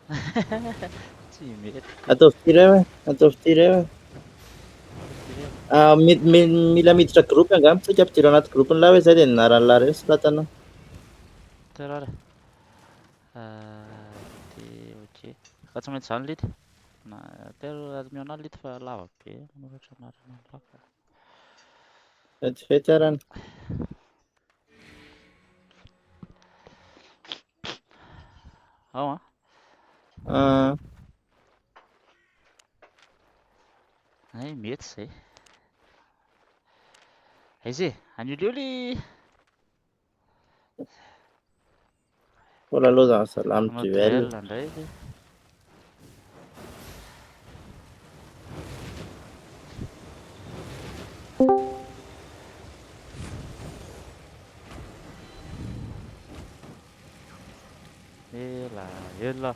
Tsy mety. Ataovy firy hoe? Ataovy firy hoe? Mila miditra groupe angamba tsika ampidirana anaty groupe ny lahy hoe zay dia nianaran'ny lahy ireny sy latanao. Terara. Dia okey. Fa tsy maintsy izany lity. Na tero miona lity fa lava be manoratra anarana ny lava. Vetivety arany. Ao an. Ay mety izay. Aiza e? Any Olioli. Mbola loza salamy Manao duel. duel indray izy. Ela, ela.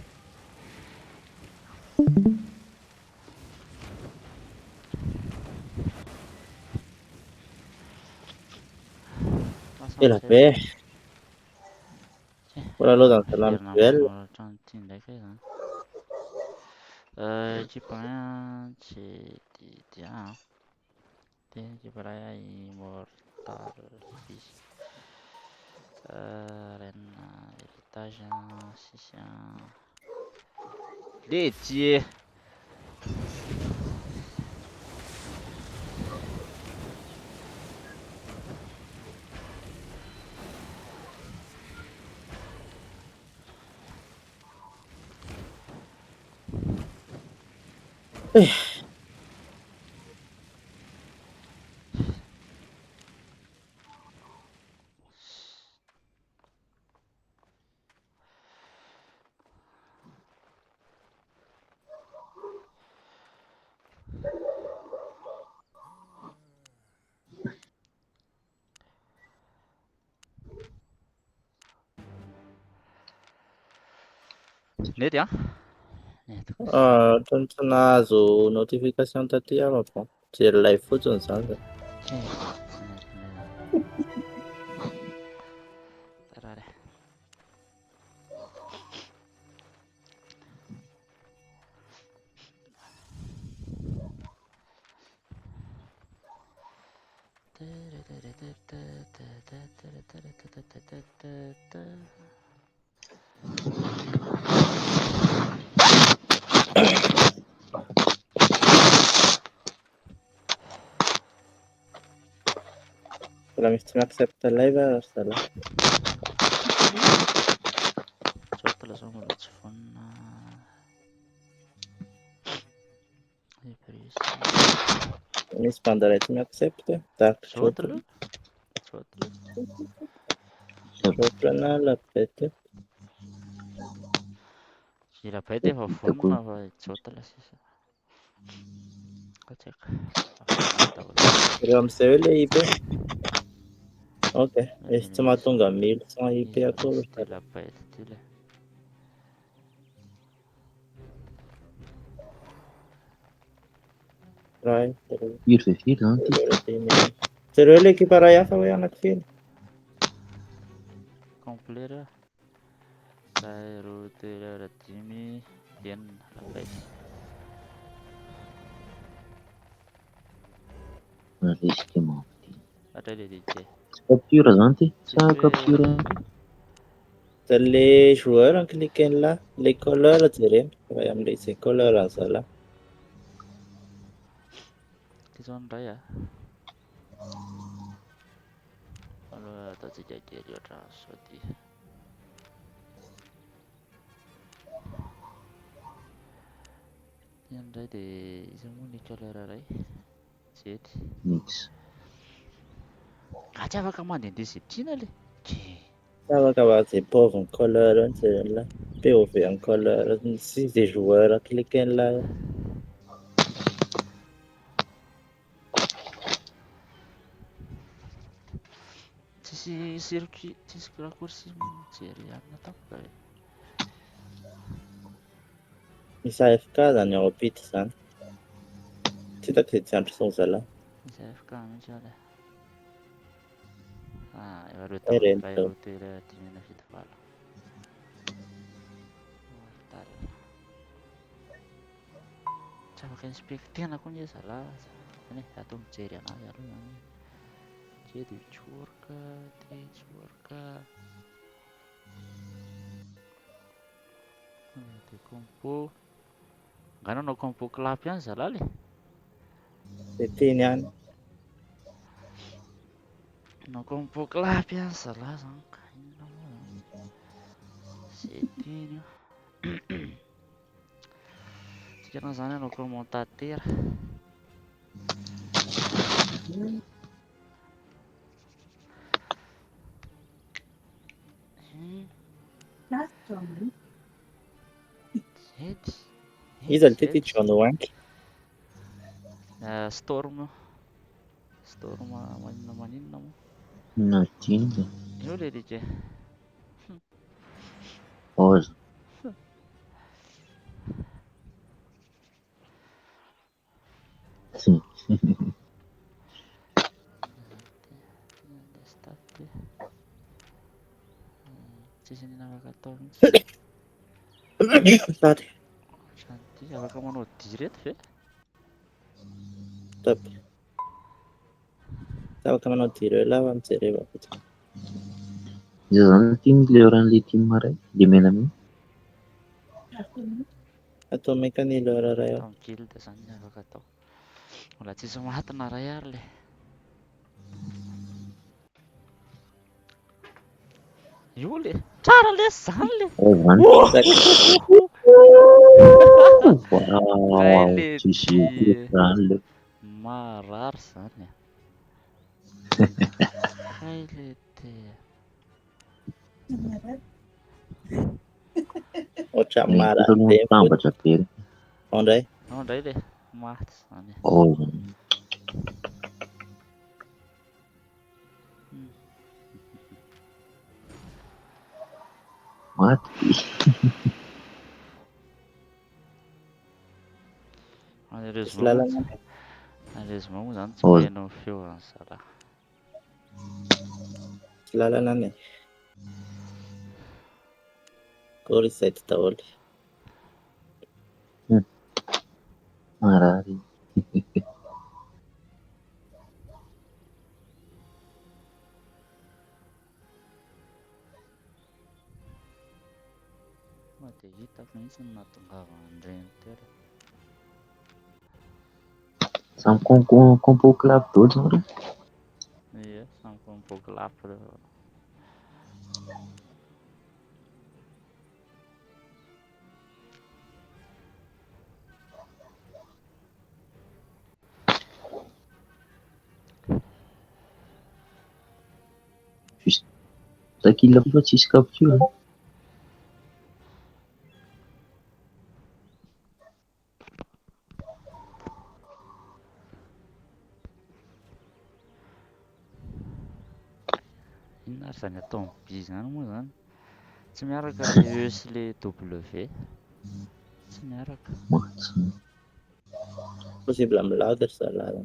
Ela be. Mbola loza salamy Verina duel. manoratra an'ity ndraika izany. Ekipa tsy dia dia ekipa iray Immortal izy. Rennes héritage sisy Ledie. Nety an? Nety kosa. Ohatrany tsy nahazo notification taty aho fa mijery live fotsiny izany. Tarare. Mbola misy tsy mi-accepte live aho zalahy. Tsotra zao mbola tsy vonona. Misy bande iray tsy mi-accepte. Dark Tsotra. Joker. Tsotra. Joker na lapette. Irabay dia efa vonona fa tsotra sisa. Katsaka. Ireo amin'izay hoe ilay IP. Ok, izy tsy mahatonga 1100 IP akory Dia labay ty le. Ray. Firy ve firy zany ty? Jereo ilay ekipa iray hafa hoe anankitelo. Complet reo. Iray, roa, telo, dimy, enina, labay. Risque moa. Hatray le DJ. Tsy capture zany ty? Sa capture? Les joueurs en cliquant là, les couleurs jereny. Vai amin'ilay izay couleur zalahy. Izao indray a. Aloha ataontsika kely ohatra sao dia. Ny indray dia izy moa ny couleur iray. Jely. Mix. Tsy afaka mandehandeha izay tiana le. Afaka izay pauvre couleur jereny là. POV en couleur sy des joueurs cliquant là. Tsisy circuit, tsisy raccourci mijery amina tapaka hoe. Misy AFK zany ao ampita zany. Tsy hitako izay tsy andro zao zalahy. Misy AFK mihitsy aho le. Efa roa tao iray, roa telo, dimy, enina, fito, valo. Mortal. afaka inspektena koa ny zalahy zany e atao mijery anazy aloha zany jedy tsorika de tsorika de compo ngano anao compo clap ihany zalahy le De teny ihany. anao compo clap ihany zalahy zany ka inona moa zany zay teny io tikanao zany anao commentateur Zedy Iza le tety John Wank? Storm maninona maninona moa Nadinga. io le rika Oza. stat tsisy nina afaka atao mihitsy Sady. ohatrany ty afaka manao dia reto ve Tapy. Afaka manao diry eo lava mijereva fotsiny. Iza zany team le oran'le team ray le menamena. Atao mécanile ray ao. atao guild zany ny afaka atao mbola tsisy mahatina ray ary le io le tsara lesy zany le Zany. kay Wow, le tsisy dia zany le. marary zany kay le dia Ohatra Ny mara taloha be tambatra be. Ondray. ao ndray le maty zany Oza. Maty. Misy lalana Rezoma moa zany tsy Ôza. maheno ny feo any zalahy misy lalana any. Gory reset daholo. Marary. dia hitako mihitsy ny nahatongava an'ireny telo Samy compo club daholo zareo. ie samy compo clap reo Takila fa tsisy capture. inona ary zany atao by zany moa zany tsy miaraka le E sy le W tsy miaraka Maty. Possible amin'ny ladder zalahy.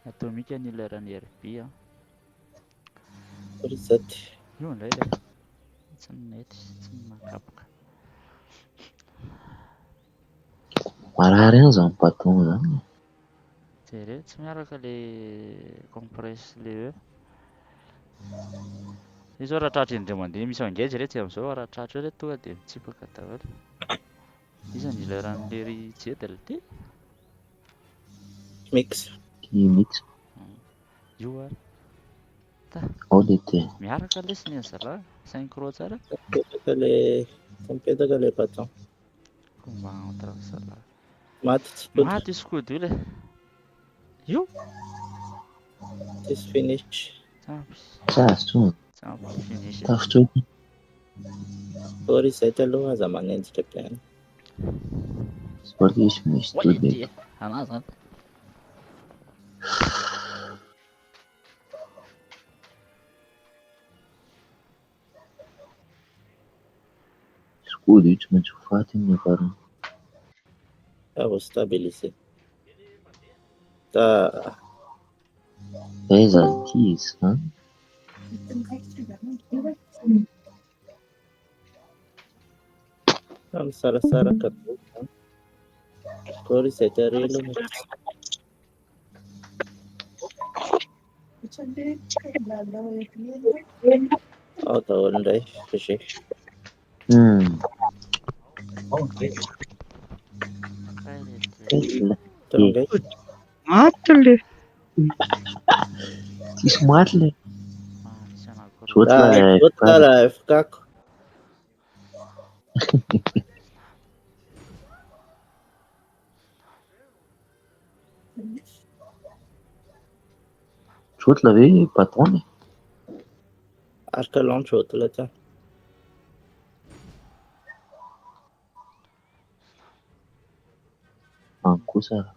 atomika ny leran'ny RB a Reset. io indray le tsy nety tsy nakapoka Marary any zany patron zany. jere tsy miaraka le compresse le E izy zao raha tratra indray mandeha misy engage re tsy amin'izao raha tratra eo re tonga dia mitsipaka daholo iza ny leran'le ry jedy le ty Mix. Mix. io ary Ao le te. miaraka lesy ny zalahy synchro tsara Mipetaka le patron. komba entre zalahy Maty tsy pody. maty io skody io le io Tsisy finish. Sarotra. tsampy finish Tafitra. Gory reset aloha aza manenjitra be any. Sportif misy oe todo. ty anà zany Escudo io tsy maintsy ho faty ny afarany. Vou stabiliser. Tá. Pesa altis, hein? Misarasaraka boka. Story izay tarelo. Ao daholo indray G. Tonga Maty le. Tsisy maty le. Tala fikako. Sotla ve patron e? Arka launchotla ta. Kosa.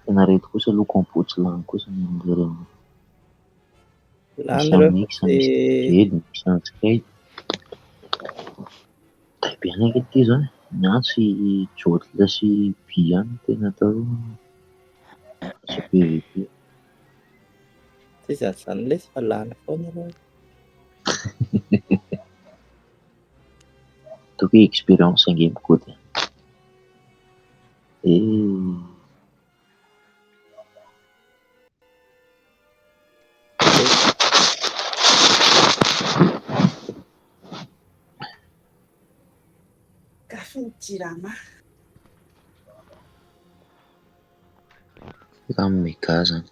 Tena reto kosa loko ampotsy lany kosa min'ireny. Misy amix, misy jedy, misy antsikay. Tabiana eky ty zao. Miantsy jotla sy by ihany tena atao sy PVP. Tsy zany le fa lana foana reo. Toko experience game code. Raha mega zany.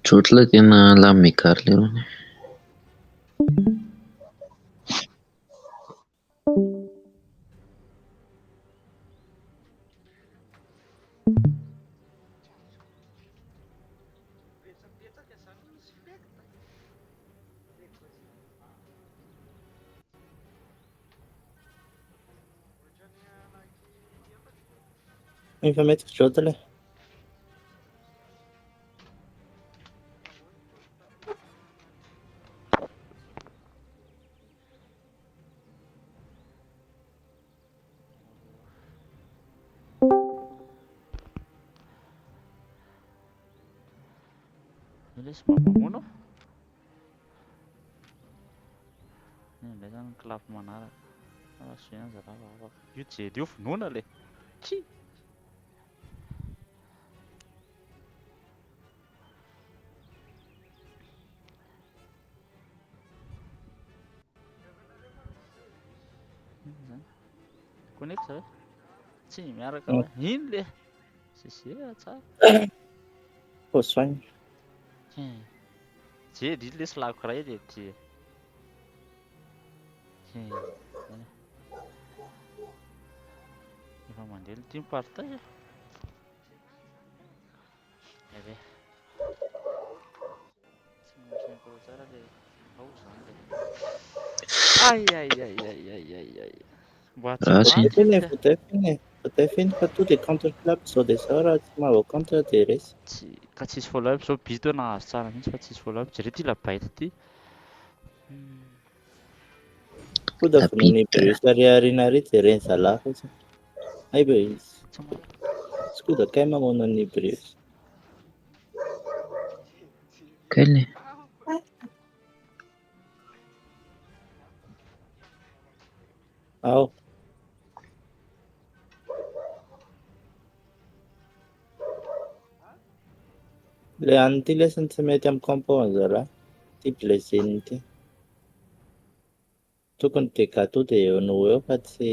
Jotla tena lamy megare leroa. Efa metiko jotla. Ilay sy mamono indray zany ny klafy manaraka sy ihany zarava afaka io jedy io vonoina le tsi zany connexe ve tsy miaraka ino le sisy tsara Posoany. jedy iny le sy lako ray le ty efa mandeha ny team partage eve tsy misankolo tsara le ao zany le ai mba tsy maty Fotefiny fa to dia counter club sao dia sao raha tsy mahavo counter dia resy. tsy ka tsisy follow up zao bito nahazo tsara mihitsy fa tsisy follow up jereo ty labaita ty Koda vonoiny Bruce ariariana ary dia reny zalahy fotsiny. Aiba izy. Tsy koda kay mamono ny Bruce. Kely. Ao. Le an'ity lesson tsy mety amin'ny compound zalahy. Ty blessing ty. Tokony dia gâteau dia eo no eo fa tsy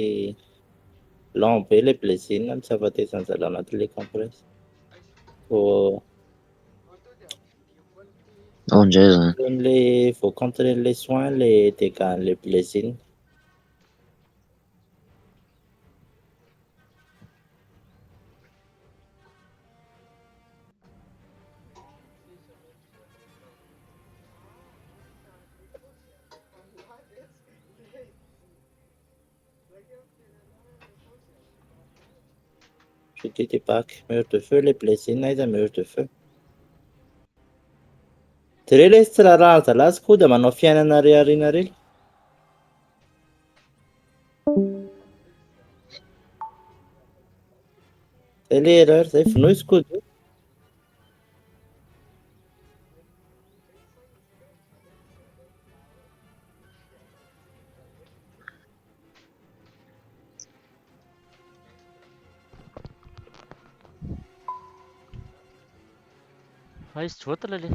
Long be le blessing tsy afatezan'zalahy anatin'le compresse. Vao Ao indray zany. le vao contrer le soin le dégâts-n'le blessing. Je dis des bacs, mur de feu, les blessings, aiza mur de feu. De reo le tsy raha zalahy sy koda manao fiainana aoriana reny. Zay le erreur zay vonoy sy koda. Fa izy tsy voatala le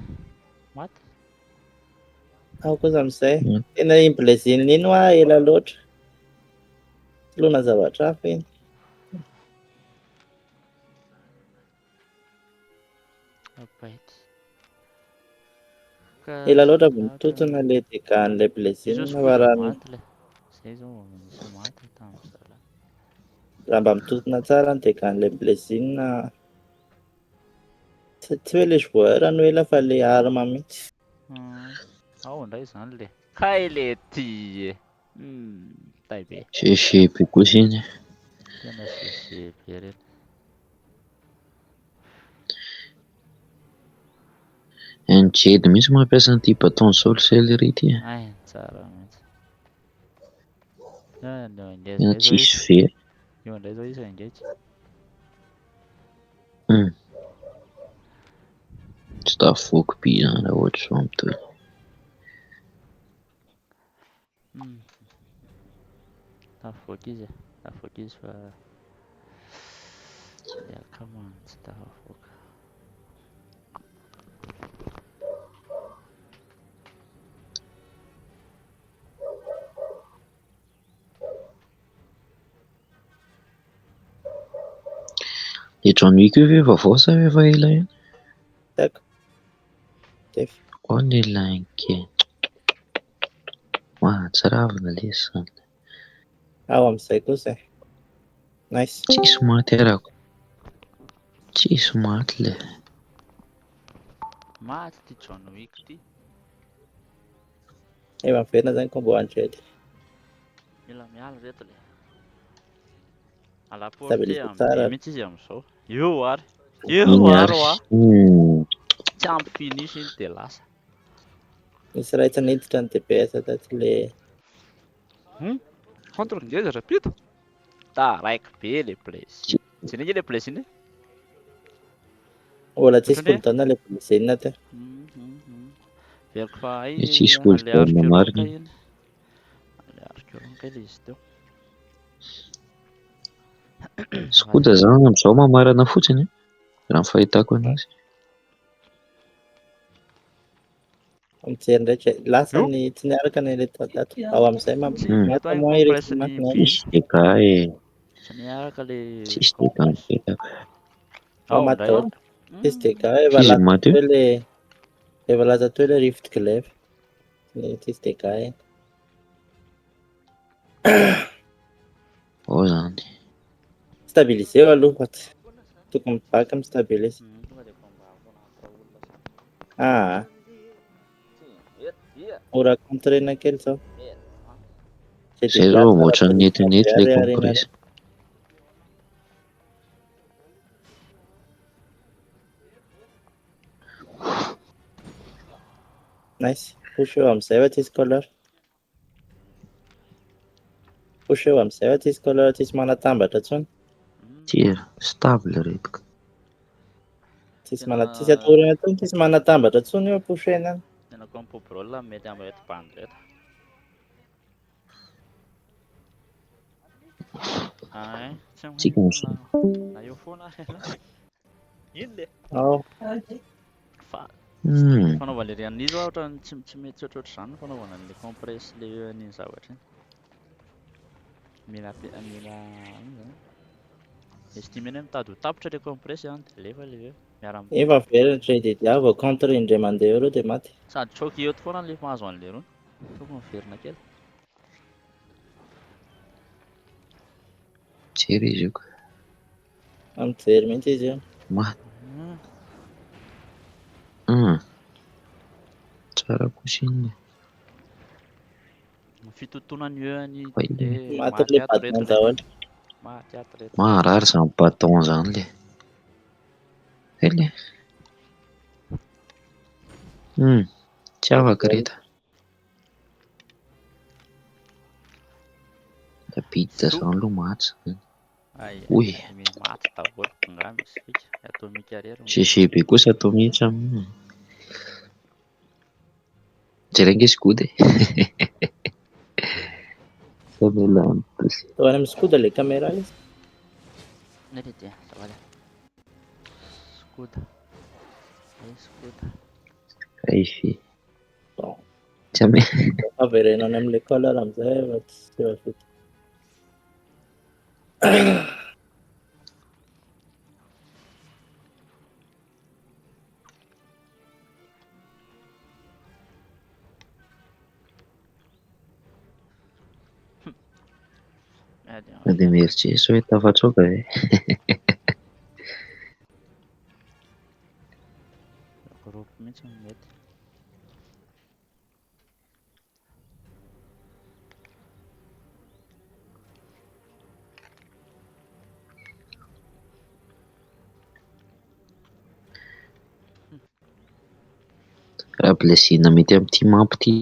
maty. Ao kosa am'zay. Tena iny blessing iny hoa ela loatra. Lona zavatra hafa iny. Apaity. Ela loatra vao mitotona le dégâts-n'le blessing Izy fa zao raha maty le. Zay zao misy maty tamin'ny zalahy. raha mba mitotona tsara ny dégâts-n'le blessing tsy hoe le joueur no ela fa le arme mihitsy. Ao indray zany le. Kay le ty e. Taibe. Sesepy kosa iny. Tena sesepy reny. Ny jedy misy mampiasa an'ity baton sol celery ity. Ay, tsara mihitsy. Tena tsisy very. Io indray zao izy engage. Tsy tafavoaky be zany raha ohatra zao amitoy. Tafavoaky izy e. Tafavoaky izy fa ya kamany tsy tafavoaka. Le John Wick io ve vaovao sa efa ela iny? Taiko. Ao ny lanky. Tsy ravina le zany. Ao am'zay kosa e. Nice. Tsisy maty arako. Tsisy maty le. Maty ty John Wick ty. Efa miverina zany combo 100. Mila miala reto le. Ala porte Stabilisé ambe tsara. mihitsy izy am'zao. Io ary. Io ary hoa. Tsy ampy finish iny de lasa. Misy raha niditra ny DPS taty le Contre ngeza rapito. Taraiky be le blessing. Zinengy le blessing. mbola tsisy cooldown le blessing teo. Veriko fa ay Tsisy cooldown marina. iny. Aleariko ronka ilay izy teo. Skoda zany am'izao mamarana fotsiny raha ny fahitako anazy. Mijery ndraiky lasany tsy niaraka ny le tato. Ao am'zay Eto any moins compresse risque ny manko. Tsisy dégâts Tsy niaraka le tsisy dégâts mipetaka. Ao indray. matao. Tsisy dégâts efa Izy laza maty teo le efa laza teo le rift glaive. Tsisy dégâts eny. Ao zany. Stabilisé aloha tokony mibaka mistabilise. Ora contrena kely zao. Zay zao ohatry ny netinety le compresse. Nice. Push eo am'zay fa tsisy color. Push eo am'zay fa tsisy color, tsisy manatambatra intsony. Tira, stable reto. Tsisy atorana intsony, tsisy manatambatra intsony eo pushena. Tena compo brawl mety amin'ny reto band reto. Ay, Tsika moa. na io foana ino le? Ao. Fa fanaovana le rian'ny zao ohatra tsy mety ohatrohatra zany fanaovana le compresse le an'iny zavatra iny. Mila ino zany estimena hoe mitady ho tapitra ilay compressy zany dia alefa ilay hoe miara-mivoaka. Efa velona tre dia diavo contre indray mandeha eo reo dia maty. Sady choc eto foana ilay mahazo an'ilay rony. Tokony miverina kely. Jery izy io ka. Mijery mihitsy izy io. Maty. Tsara kosa iny. Ny fitotonany eo any Vai. dia Maty maty ilay ato reto baton ilay. daholo. Maty ato reto. Marary izany baton zany le. Ele. Tsy afaka reta. Biditra izany aloha maty izany. Oi. Maty daholo angamba isika atomique ariary. GGB kosa atao mihitsy aminy. Jerena izy gody e. Famelany tosi. Tao any amin'ny skoda ilay caméra izy. Nede dia zavada. Skoda. Skoda. Aifi. Tsy ame. Averenany amin'ilay color amin'izay efa tsy afaka. Dia mieritreritry hoe tafatsoaka ve? Groupe mihitsy no mety. Raha blesina mety amin'ity mampity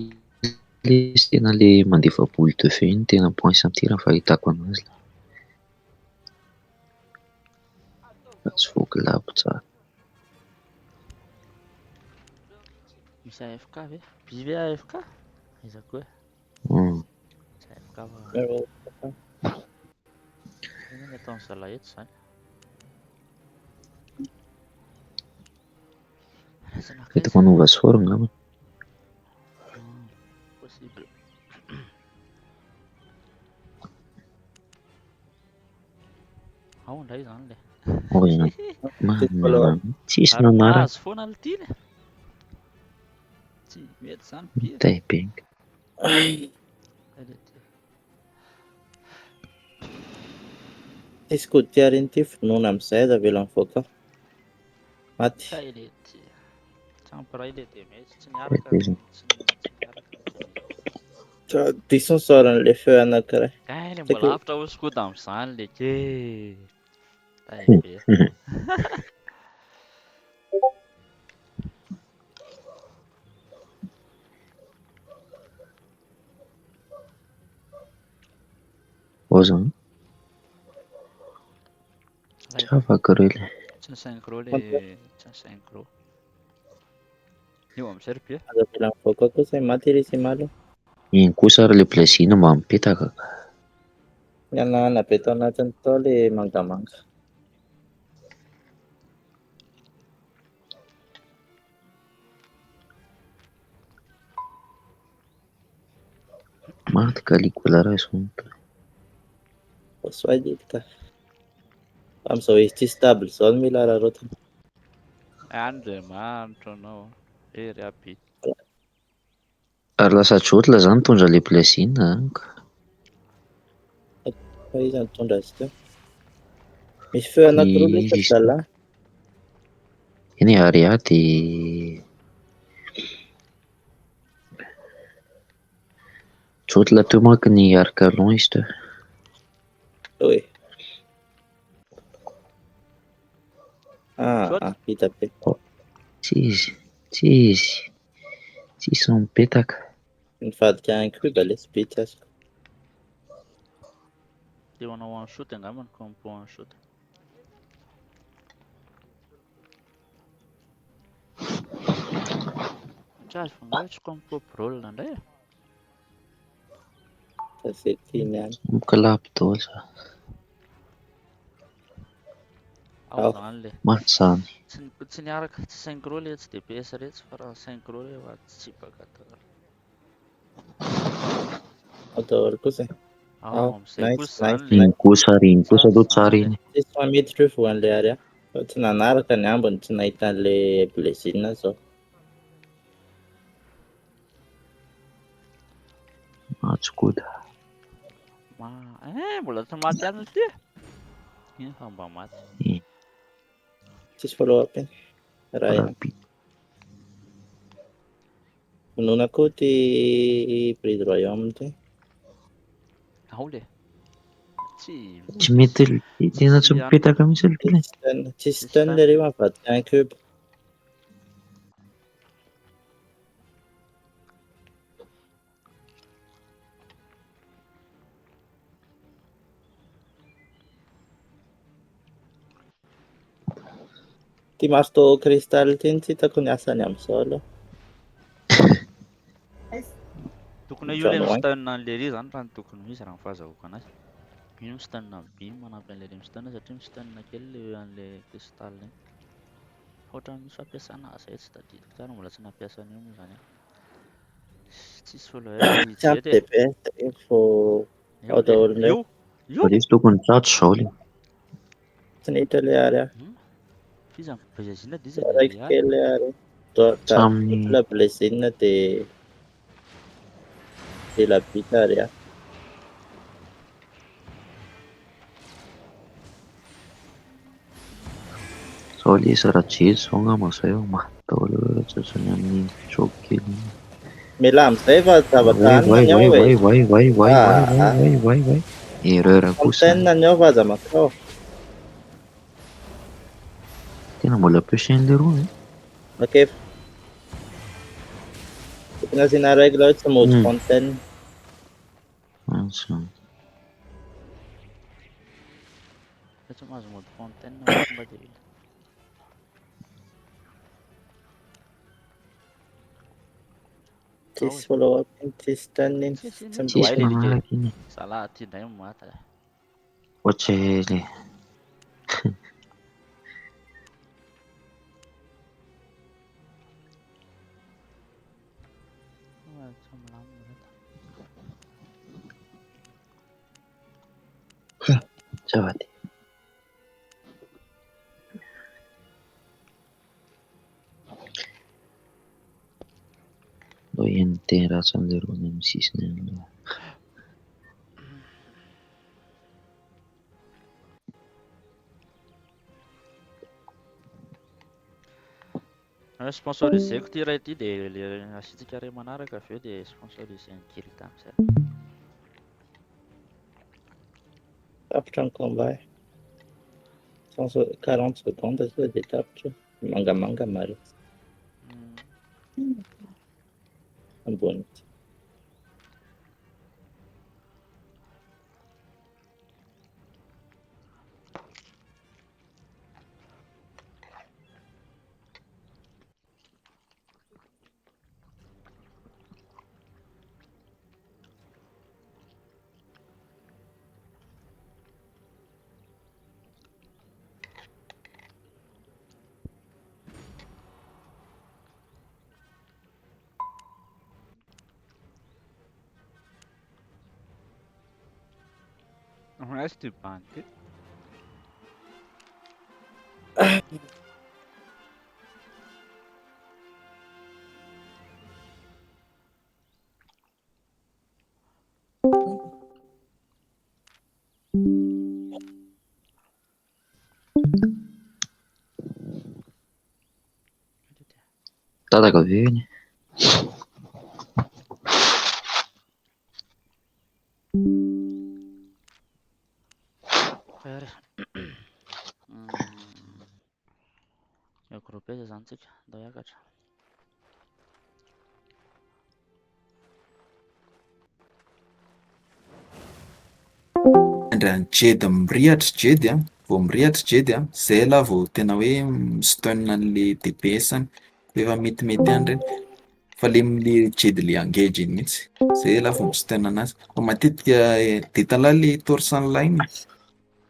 le tena le mandefa boule de feu iny tena points amin'ny tir raha fahitako anazy. Tsy voaglabo tsara. Misy AFK ve? Bivy AFK? Aizako hoe. Misy AFK va? Ino ny ataon'ny zalaeto izany? Mety manova sora angamba. Possible. Ao indray izany le. Tsisy nanaraka. Mahazo foana ny tiny. Tsy mety izany pire. Taibenga. Izy koa tiariny ity finoana amin'izay aza avela mivoaka. Maty. Champiray le dia mety tsy niaraka. Diso ny saran'ilay feu anankiray. Ny mbola afitra ho skoda amin'izany le ke. Taibe. Zany. Tsy afaka ireo le. Tsy ny synchro le. Tsy ny synchro. Io amin'izay ry be. Aza avela mivoaka kosa maty iry sy malo. Iny kosa ary le blesina mba mipetaka. Ny anahana be tao anatiny tao ilay mangamanga. Maty Caligula raison. Soa didy ka. Amin'izao izy tsy stable izao no mila rarotana. Andriamanitra anao. Ery aby. Ary lasa jotla zany tondra le blesina. Fa izy mitondra azy teo. Misy feu anankiroa ilay zalahy. Eny ariady. Jotla teo manko ny arcalon izy teo. Oi. Hita be. Tsisy mipetaka. Nivadika incube ilay tsy be tsy azoko. Dia manao one shot angamba ny compo one shot. Tsy azo fangahy tsy compo brawl indray e. Izay tiany ihany. Miklapy dôza. Ao izany le. Maty izany. Tsy niaraka tsy synchro le tsy DPS rehetra fa raha synchro le efa tsy tsipaka daholo. Ao daholo kosa. Am'zay nice, kosa zany nice, le Riny kosa aloha tsara zany iny. tsisy mamety reo voan'le ary a. Fa tsy nanaraka ny ambiny tsy nahita an'le blessina zao. Matsokoda. Mbola tsy maty ihany ty. Iny fa mba maty. Tsisy follow up iny. Raha ihany. Rapide. Noana koa ty Prix du Royaume ty. Aole. Tsy mety tena tsy mipetaka mihitsy aloha ty. Tsisy stun le reo avadika un cube. Ty masto cristal ty tsy hitako ny asany amin'izao aloha. Tokony io le mi-stun an'le ry zany raha ny tokony misy raha ny fahazahoko anazy. Io mi-stun be manampy an'le ry mi-stun satria mi-stun kely le an'le cristal iny. Ohatran'ny misy fampiasana azy zay tsy tadidiko tsara mbola tsy nampiasa an'io moa zany aho. Tsisy follow up izy Tsy ampy zety. DPS io fô ao daholo ndray. Io Fa izy tokony tratso zao le. Tsy nihitra le ary a. Iza ny blessina dia iza Raiky le ary. kely le ary. Sammy- La blessina de la bita ary a. Zao le izy raha jejo zao ngamba zay ao daholo tsatsany amin'ny joke kely iny. Mila am'izay fa zavatra hanina ny ao e. Vai. Erreur kosa. Fontaine ny ao fa aza makao. Tena mbola ampiasain'le roa e. Makef. Tokony asiana règle hoe tsy mody fontaine. Asa. Tsy mahazo mode fontaine tonga dia ela. Tsisy follow up iny, tsisy stun iny. Tsisy manaraka iny. Zalahy ty indray maty. Ohatry le Zavady. Mbô eny teny ratsy an'le roa ny amin'ny sisiny any aloha. Sponsoriseko ty ray ty dia le asitsika ray manaraka avy eo dia sponsoriseny Kirita amizay. Tapitra ny combat. 40 secondes sao dia tapitra. Mangamanga maro. Ambony. Reste du banque. Tataka avy eo iny. Groupe zany tsika andao hiakatra. Andran'ny jedy mirehatra jedy a, vao mirehatra jedy a, zay la vao tena hoe stun an'le DPS-any, rehefa metimety any reny. Fa le jedy le engage iny mihitsy, zay la vao mi-stun anazy. Fa matetika detalà le torsan line,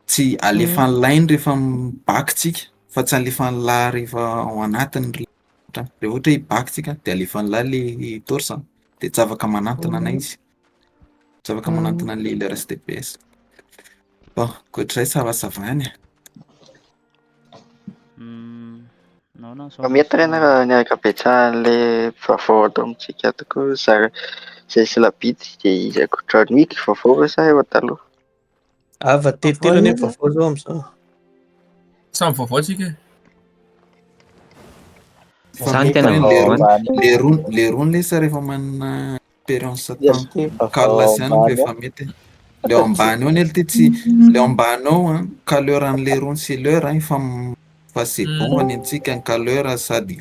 tsy alefan'ny line rehefa mibaky-tsika, fa tsy alefan'ny lahy rehefa ao anatiny. Rehefa ohatra hoe hibaky tsika, de alefan'ny lahy le torsan, de tsy afaka manantona anay izy. Tsy afaka manantona an'le hilera sy TPS. Bon, koatr'izay savasavany. Nahoana Fa mety rena raha niaraka betsahan'le vaovao atao amintsika tokoa zay silabity dia izako tranoiky vaovao sa eo taloha. Ava tetelo ane vaovao zao am'zao. Samy vaovao tsika. Zany tena Le rony lesa rehefa manana expérience Yes, kalasy ihany vaovao efa mety. Le ao ambany ao anie ty le ao ambany ao caleur an'le rony sy l'heure fa c'est bon antsika ny caleur sady